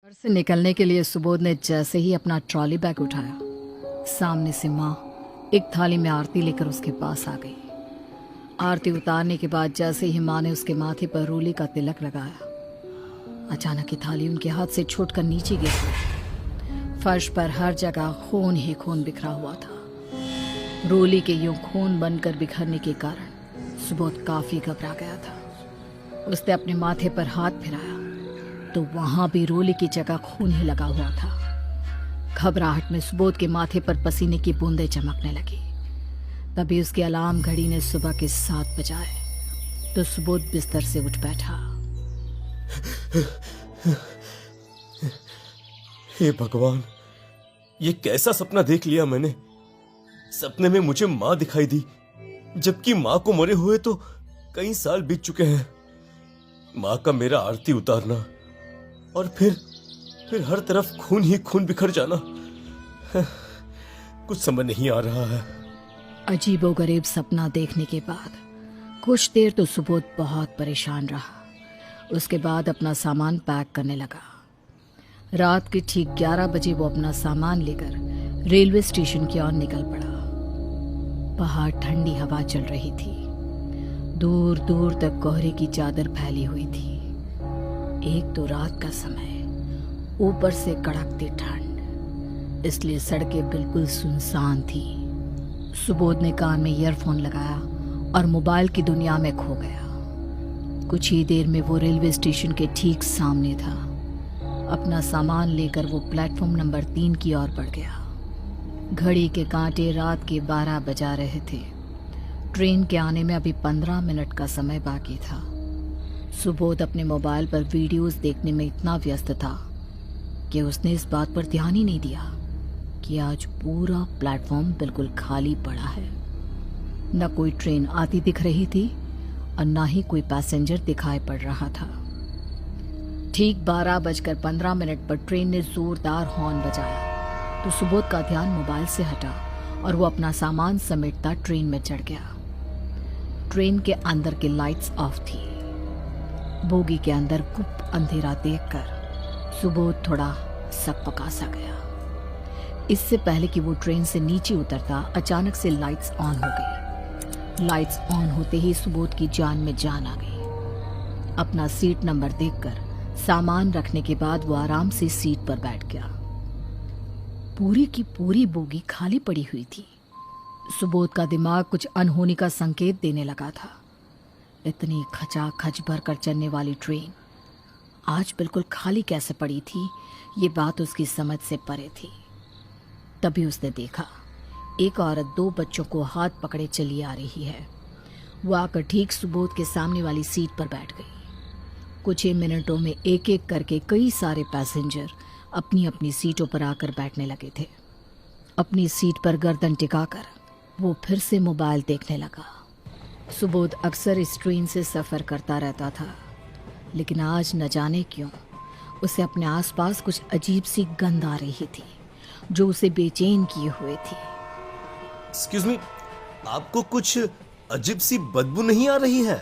घर से निकलने के लिए सुबोध ने जैसे ही अपना ट्रॉली बैग उठाया, सामने से माँ एक थाली में आरती लेकर उसके पास आ गई। आरती उतारने के बाद जैसे ही माँ ने उसके माथे पर रोली का तिलक लगाया, अचानक ही थाली उनके हाथ से छूटकर नीचे गिर गई। फर्श पर हर जगह खून ही खून बिखरा हुआ था। रोली के यूं खून बनकर बिखरने के कारण सुबोध काफी घबरा गया था। उसने अपने माथे पर हाथ फिराया तो वहां भी रोली की जगह खून ही लगा हुआ था। घबराहट में सुबोध के माथे पर पसीने की बूंदें चमकने लगी। तभी उसकी अलार्म घड़ी ने सुबह के 7 बजाए तो सुबोध बिस्तर से उठ बैठा। हे भगवान, ये कैसा सपना देख लिया मैंने। सपने में मुझे माँ दिखाई दी, जबकि माँ को मरे हुए तो कई साल बीत चुके हैं। माँ का मेरा आरती उतारना और फिर हर तरफ खून ही खून बिखर जाना, कुछ समझ नहीं आ रहा है। अजीबोगरीब सपना देखने के बाद कुछ देर तो सुबोध बहुत परेशान रहा। उसके बाद अपना सामान पैक करने लगा। रात के ठीक 11 बजे वो अपना सामान लेकर रेलवे स्टेशन की ओर निकल पड़ा। बाहर ठंडी हवा चल रही थी। दूर दूर तक कोहरे की चादर फैली हुई थी। एक तो रात का समय, ऊपर से कड़कती ठंड, इसलिए सड़कें बिल्कुल सुनसान थी। सुबोध ने कान में ईयरफोन लगाया और मोबाइल की दुनिया में खो गया। कुछ ही देर में वो रेलवे स्टेशन के ठीक सामने था। अपना सामान लेकर वो प्लेटफॉर्म नंबर 3 की ओर बढ़ गया। घड़ी के कांटे रात के 12 बजा रहे थे। ट्रेन के आने में अभी 15 मिनट का समय बाकी था। सुबोध अपने मोबाइल पर वीडियोस देखने में इतना व्यस्त था कि उसने इस बात पर ध्यान ही नहीं दिया कि आज पूरा प्लेटफॉर्म बिल्कुल खाली पड़ा है। न कोई ट्रेन आती दिख रही थी और न ही कोई पैसेंजर दिखाई पड़ रहा था। ठीक 12:15 पर ट्रेन ने जोरदार हॉर्न बजाया तो सुबोध का ध्यान मोबाइल से हटा और वो अपना सामान समेटता ट्रेन में चढ़ गया। ट्रेन के अंदर की लाइट्स ऑफ थी। बोगी के अंदर गुप्त अंधेरा देखकर सुबोध थोड़ा सकपका सा गया। इससे पहले कि वो ट्रेन से नीचे उतरता, अचानक से लाइट्स ऑन हो गई। लाइट्स ऑन होते ही सुबोध की जान में जान आ गई। अपना सीट नंबर देखकर सामान रखने के बाद वो आराम से सीट पर बैठ गया। पूरी की पूरी बोगी खाली पड़ी हुई थी। सुबोध का दिमाग कुछ अनहोनी का संकेत देने लगा था। इतनी खचाखच भरकर चलने वाली ट्रेन आज बिल्कुल खाली कैसे पड़ी थी, ये बात उसकी समझ से परे थी। तभी उसने देखा एक औरत 2 बच्चों को हाथ पकड़े चली आ रही है। वो आकर ठीक सुबोध के सामने वाली सीट पर बैठ गई। कुछ ही मिनटों में एक एक करके कई सारे पैसेंजर अपनी अपनी सीटों पर आकर बैठने लगे थे। अपनी सीट पर गर्दन टिकाकर वो फिर से मोबाइल देखने लगा। सुबोध अक्सर इस ट्रेन से सफ़र करता रहता था, लेकिन आज न जाने क्यों उसे अपने आसपास कुछ अजीब सी गंध आ रही थी जो उसे बेचैन किए हुए थी। एक्सक्यूज मी, आपको कुछ अजीब सी बदबू नहीं आ रही है?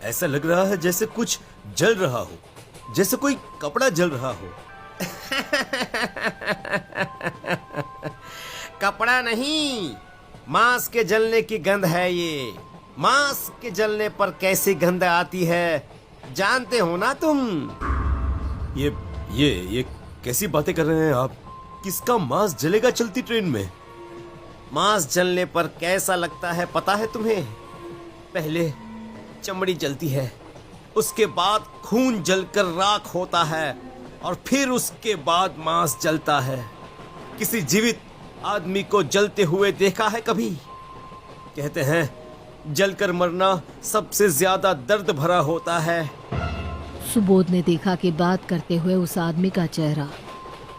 ऐसा लग रहा है जैसे कुछ जल रहा हो, जैसे कोई कपड़ा जल रहा हो। कपड़ा नहीं, मांस के जलने की गंध है ये। मांस के जलने पर कैसी गंध आती है जानते हो ना तुम? ये कैसी बातें कर रहे हैं आप? किसका मांस जलेगा चलती ट्रेन में? मांस जलने पर कैसा लगता है पता है तुम्हें? पहले चमड़ी जलती है, उसके बाद खून जलकर राख होता है और फिर उसके बाद मांस जलता है। किसी जीवित आदमी को जलते हुए देखा है कभी? कहते हैं जलकर मरना सबसे ज्यादा दर्द भरा होता है। सुबोध ने देखा कि बात करते हुए उस आदमी का चेहरा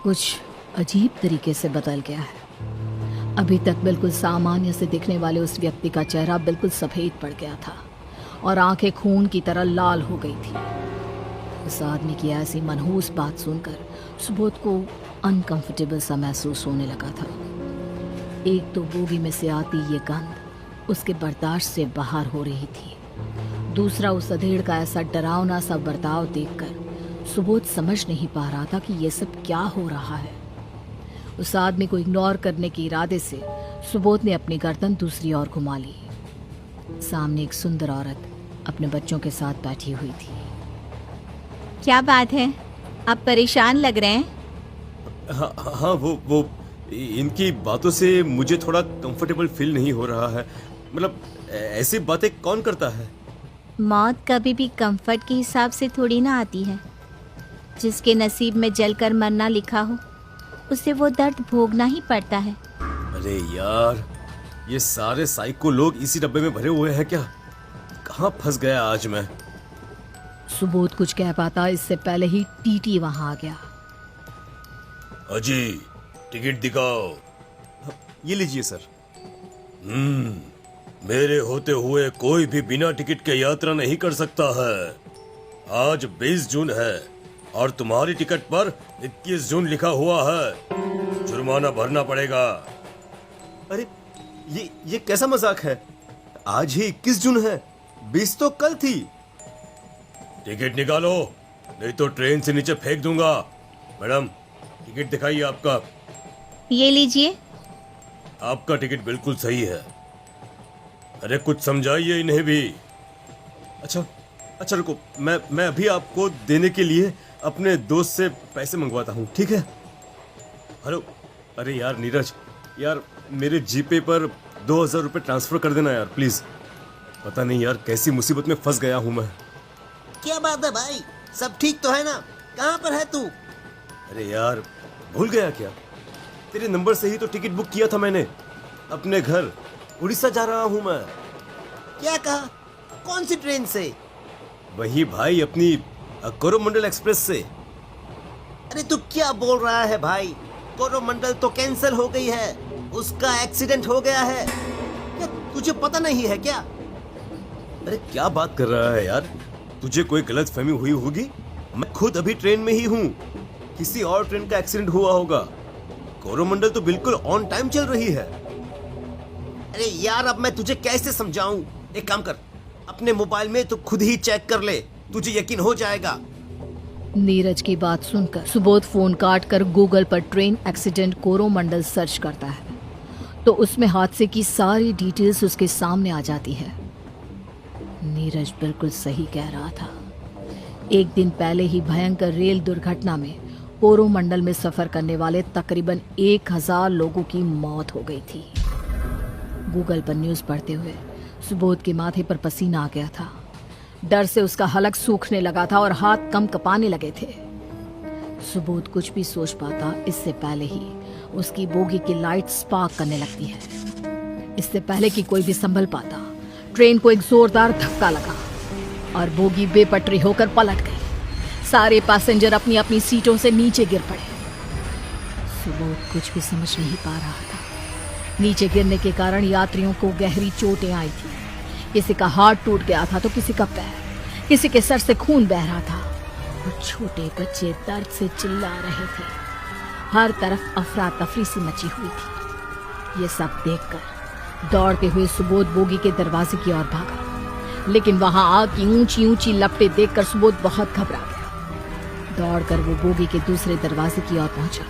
कुछ अजीब तरीके से बदल गया है। अभी तक बिल्कुल सामान्य से दिखने वाले उस व्यक्ति का चेहरा बिल्कुल सफेद पड़ गया था और आंखें खून की तरह लाल हो गई थी। उस आदमी की ऐसी मनहूस बात सुनकर सुबोध को अनकंफर्टेबल सा महसूस होने लगा था। एक तो बोगी में से आती ये गंध उसके बर्दाश्त से बाहर हो रही थी। दूसरा, उस अधेड़ का ऐसा डरावना सा बर्ताव देखकर सुबोध समझ नहीं पा रहा था कि ये सब क्या हो रहा है। उस आदमी को इग्नोर करने के इरादे से सुबोध ने अपनी गर्दन दूसरी ओर घुमा ली। सामने एक सुंदर औरत अपने बच्चों के साथ बैठी हुई थी। क्या बात है, आप परेशान लग रहे हैं? हाँ हाँ, वो इनकी बातों से मुझे थोड़ा कंफर्टेबल फील नहीं हो रहा है। मतलब ऐसी बातें कौन करता है? मौत कभी भी कंफर्ट के हिसाब से थोड़ी ना आती है। जिसके नसीब में जलकर मरना लिखा हो उसे वो दर्द भोगना ही पड़ता है। अरे यार, ये सारे साइको लोग इसी डब्बे में भरे हुए हैं क्या? कहाँ फंस गया आज मैं। सुबोध कुछ कह पाता इससे पहले ही टीटी वहां आ गया। अजी, टिकट दिखाओ। ये लीजिए सर। मेरे होते हुए कोई भी बिना टिकट के यात्रा नहीं कर सकता है। आज 20 जून है और तुम्हारी टिकट पर 21 जून लिखा हुआ है। जुर्माना भरना पड़ेगा। अरे ये कैसा मजाक है? आज ही 21 जून है, 20 तो कल थी। टिकट निकालो, नहीं तो ट्रेन से नीचे फेंक दूंगा। मैडम, टिकट दिखाइए आपका। ये लीजिए। आपका टिकट बिल्कुल सही है। अरे कुछ समझाइए इन्हें भी। अच्छा रुको, मैं अभी आपको देने के लिए अपने दोस्त से पैसे मंगवाता हूँ, ठीक है? हेलो, अरे यार नीरज, यार मेरे जीपे पर 2000 रुपये ट्रांसफर कर देना यार प्लीज। पता नहीं यार कैसी मुसीबत में फंस गया हूँ मैं। क्या बात है भाई, सब ठीक तो है ना? कहाँ पर है तू? अरे यार, भूल गया क्या? तेरे नंबर से ही तो टिकट बुक किया था मैंने। अपने घर उड़ीसा जा रहा हूँ मैं। क्या कहा? कौन सी ट्रेन से? वही भाई, अपनी कोरोमंडल एक्सप्रेस से। अरे तू क्या बोल रहा है भाई? कोरोमंडल तो कैंसिल हो गई है, उसका एक्सीडेंट हो गया है। क्या तुझे पता नहीं है क्या? अरे क्या बात कर रहा है यार? तुझे कोई गलत फहमी हुई होगी। मैं खुद अभी ट्रेन में ही हूँ। किसी और ट्रेन का एक्सीडेंट हुआ होगा। कोरोमंडल तो बिल्कुल ऑन टाइम चल रही है। अरे यार, अब मैं तुझे कैसे समझाऊं? एक काम कर, अपने मोबाइल में तो खुद ही चेक कर ले, तुझे यकीन हो जाएगा। नीरज की बात सुनकर सुबोध फोन काट कर गूगल पर ट्रेन एक्सीडेंट कोरोमंडल सर्च करता है तो उसमें हादसे की सारी डिटेल्स उसके सामने आ जाती है। नीरज बिल्कुल सही कह रहा था। एक दिन पहले ही भयंकर रेल दुर्घटना में कोरोमंडल में सफर करने वाले तकरीबन 1000 लोगों की मौत हो गई थी। गूगल पर न्यूज़ पढ़ते हुए सुबोध के माथे पर पसीना आ गया था। डर से उसका हलक सूखने लगा था और हाथ कम कपाने लगे थे। सुबोध कुछ भी सोच पाता इससे पहले ही उसकी बोगी की लाइट स्पार्क करने लगती है। इससे पहले कि कोई भी संभल पाता, ट्रेन को एक जोरदार धक्का लगा और बोगी बेपटरी होकर पलट गई। सारे पैसेंजर अपनी अपनी सीटों से नीचे गिर पड़े। सुबोध कुछ भी समझ नहीं पा रहा था। नीचे गिरने के कारण यात्रियों को गहरी चोटें आई थी। किसी का हाथ टूट गया था तो किसी का पैर, किसी के सर से खून बह रहा था और छोटे बच्चे दर्द से चिल्ला रहे थे। हर तरफ अफरा तफरी सी मची हुई थी। ये सब देखकर दौड़ते हुए सुबोध बोगी के दरवाजे की ओर भागा, लेकिन वहां आग की ऊंची ऊंची लपटें देखकर सुबोध बहुत घबरा गया। दौड़कर वो बोगी के दूसरे दरवाजे की ओर पहुंचा,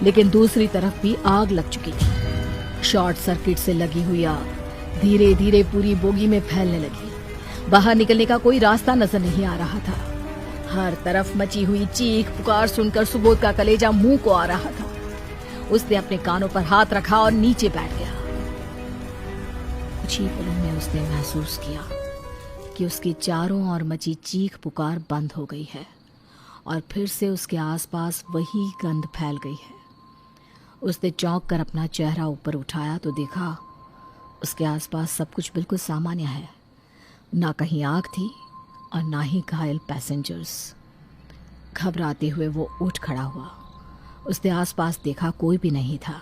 लेकिन दूसरी तरफ भी आग लग चुकी थी। शॉर्ट सर्किट से लगी हुई आग धीरे धीरे पूरी बोगी में फैलने लगी। बाहर निकलने का कोई रास्ता नजर नहीं आ रहा था। हर तरफ मची हुई चीख पुकार सुनकर सुबोध का कलेजा मुंह को आ रहा था। उसने अपने कानों पर हाथ रखा और नीचे बैठ गया। कुछ ही पलों में उसने महसूस किया कि उसके चारों ओर मची चीख पुकार बंद हो गई है और फिर से उसके आसपास वही गंध फैल गई है। उसने चौंक कर अपना चेहरा ऊपर उठाया तो देखा उसके आसपास सब कुछ बिल्कुल सामान्य है। ना कहीं आग थी और ना ही घायल पैसेंजर्स। घबराते हुए वो उठ खड़ा हुआ। उसने आसपास देखा, कोई भी नहीं था।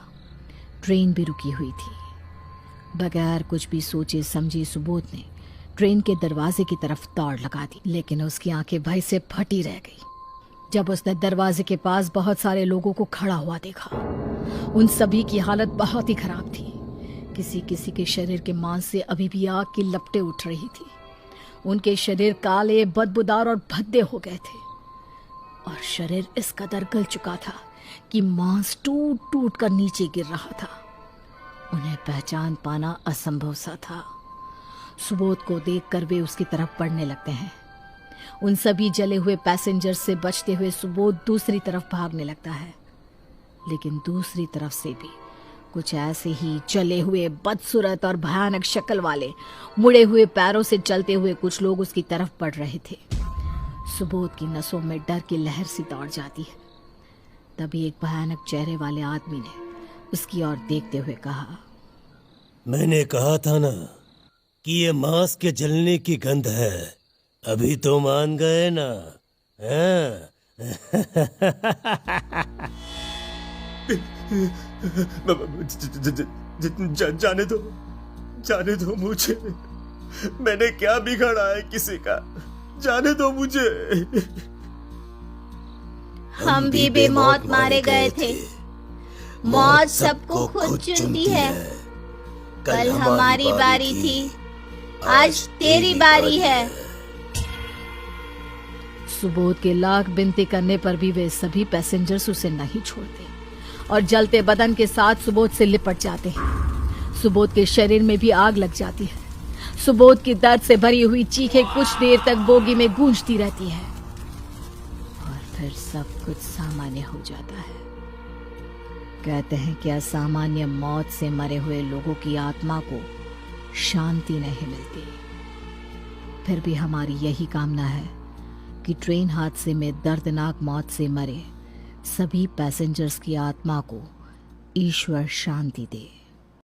ट्रेन भी रुकी हुई थी। बगैर कुछ भी सोचे समझे सुबोध ने ट्रेन के दरवाजे की तरफ दौड़ लगा दी, लेकिन उसकी आंखें भय से फटी रह गई जब उसने दरवाजे के पास बहुत सारे लोगों को खड़ा हुआ देखा। उन सभी की हालत बहुत ही खराब थी। किसी किसी के शरीर के मांस से अभी भी आग की लपटें उठ रही थी। उनके शरीर काले, बदबूदार और भद्दे हो गए थे। और शरीर इस कदर गल चुका था कि मांस टूट टूट कर नीचे गिर रहा था। उन्हें पहचान पाना असंभव सा था। सुबोध को देखकर वे उसकी तरफ बढ़ने लगते हैं। उन सभी जले हुए पैसेंजर से बचते हुए सुबोध दूसरी तरफ भागने लगता है, लेकिन दूसरी तरफ से भी कुछ ऐसे ही जले हुए, बदसूरत और भयानक शक्ल वाले मुड़े हुए पैरों से चलते हुए कुछ लोग उसकी तरफ बढ़ रहे थे। सुबोध की नसों में डर की लहर सी दौड़ जाती है। तभी एक भयानक चेहरे वाले आदमी ने उसकी ओर देखते हुए कहा, मैंने कहा था ना कि ये मांस के जलने की गंध है। अभी तो मान गए ना? हैं? जाने दो मुझे। मैंने क्या बिगाड़ा है किसी का? जाने दो मुझे। हम भी बेमौत मारे गए थे। मौत सबको खुद चुनती है। कल हमारी बारी थी, आज तेरी बारी है। सुबोध के लाख विनती करने पर भी वे सभी पैसेंजर्स उसे नहीं छोड़ते और जलते बदन के साथ सुबोध से लिपट जाते हैं। सुबोध के शरीर में भी आग लग जाती है। सुबोध की दर्द से भरी हुई चीखें कुछ देर तक बोगी में गूंजती रहती है और फिर सब कुछ सामान्य हो जाता है। कहते हैं कि असामान्य मौत से मरे हुए लोगों की आत्मा को शांति नहीं मिलती। फिर भी हमारी यही कामना है कि ट्रेन हादसे में दर्दनाक मौत से मरे सभी पैसेंजर्स की आत्मा को ईश्वर शांति दे।